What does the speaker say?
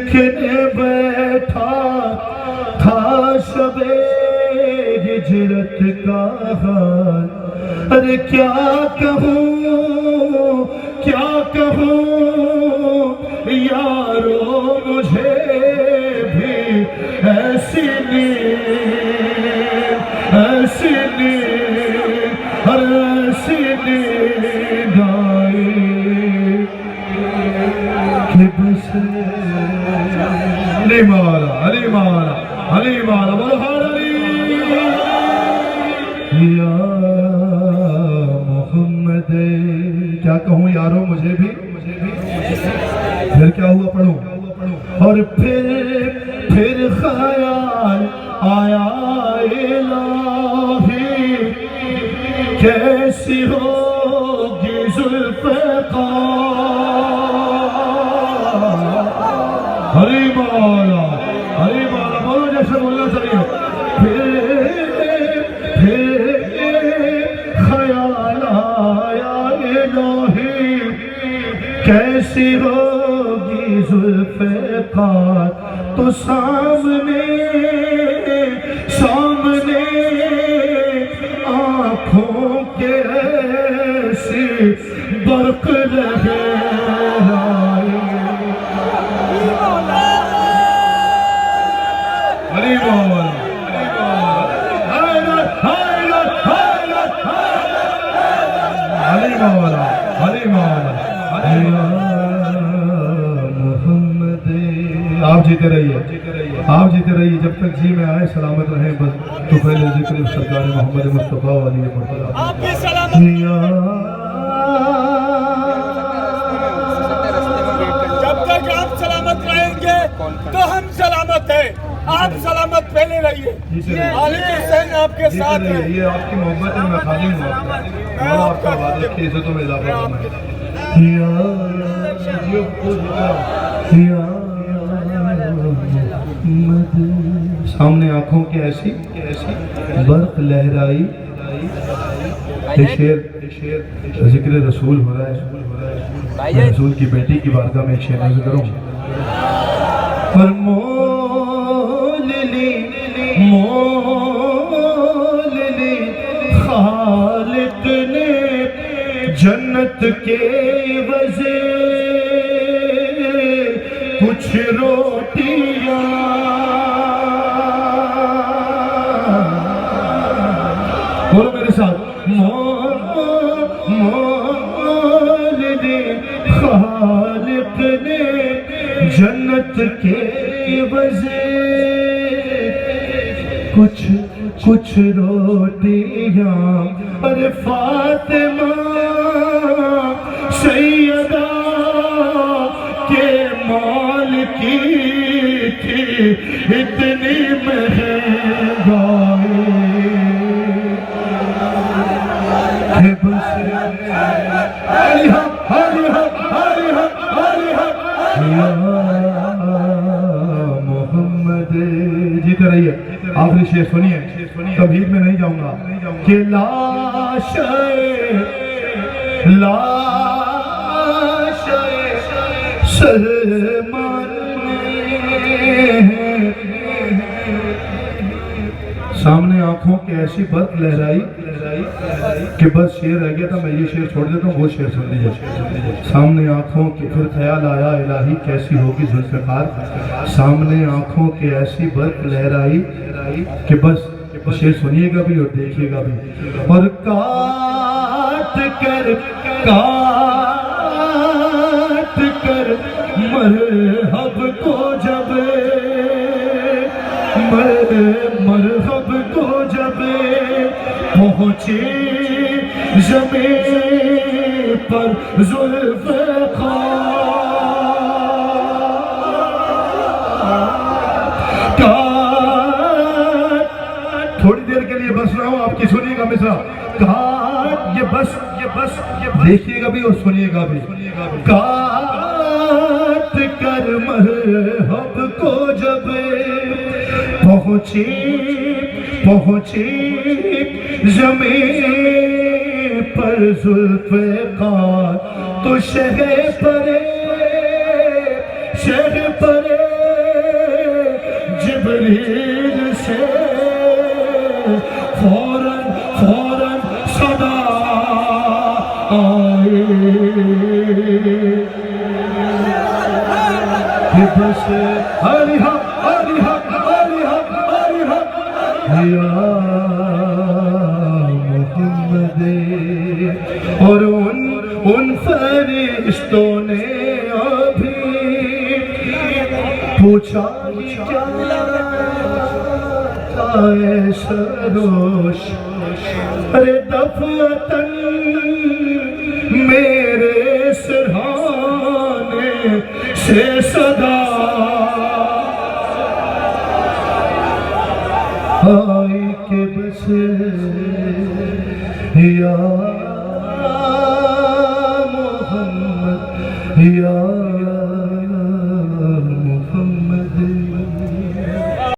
لکھنے بیٹھا تھا شب ہجرت کا حال، ارے کیا کہوں یارو مجھے بھی ایسی نیند آئی کہ بس علی مولا بلحان علی یا محمد، کیا کہوں یارو مجھے بھی، پھر کیا ہوا پڑھوں، اور پھر خیال آیا الہی کیسی ہوگی ذوالفقار، ہری مولا بولو جیسے بولنا چاہیے، پھر خیال آیا الہی کیسی ہوگی ذوالفقار، تو سامنے آنکھوں کے ایسی برق لہرائی، علی مولا محمد، آپ جیتے رہیے جب تک جی میں آئے سلامت رہیں بس، تو پہلے ذکر سرکار محمد مصطفیٰ علی مرتضیٰ، آپ بھی سلامت جب تک آپ سلامت رہیں گے تو ہم سلامت ہیں، آپ سلامت پہلے رہیے، علی حسین آپ کے ساتھ ہیں، یہ آپ کی محبت ہے، میں خالی ہوں اور آپ کا عبادت کی عزتوں میں اضافہ کرنا ہے، سامنے آنکھوں کے ایسی برق لہرائی، یہ شعر ذکر رسول ہو رہا ہے، میں رسول کی بیٹی کی بارگاہ میں ایک شعر نظر کروں، پر مول لی خالق نے جنت کے وزے کچھ روٹیاں، بولو میرے ساتھ، مول لی خالق نے جنت کے وزے کچھ روٹیاں، ارے فاطمہ سیدہ کے مال کی تھی اتنی مہنگائی کہ بس علی حق یا محمد، جیتے رہیے، آخری شعر سنیے، تمہید میں نہیں جاؤں گا، کہ لاش سلمان سامنے آنکھوں کے ایسی برق لہرائی کہ بس شعر رہ گیا تھا، میں یہ شعر چھوڑ دیتا ہوں، وہ شعر سن لیجیے، سامنے آنکھوں کے پھر خیال آیا الہی کیسی ہوگی ذوالفقار، سامنے آنکھوں کے ایسی برق لہرائی کہ بس شعر سنیے گا بھی اور دیکھیے گا بھی، اور کاٹ کر مرحب کو جب پہنچی زمین پر ذوالفقار، تھوڑی دیر کے لیے بس رہا ہوں، آپ کی سنیے گا مصرع، یہ بس دیکھیے گا بھی اور سنیے گا بھی، کاٹ کر مرحب کو جب پہنچی زمین پر ذوالفقار، تو شہ پرے کہ بس علی حق علی حق علی حق علی حق یا محمد. اور ان فرشتوں نے ابھی پوچھا کیا اے سروش ارے دفعتاً میرے سرہانے سے صدا آئی کہ بس یا محمد یا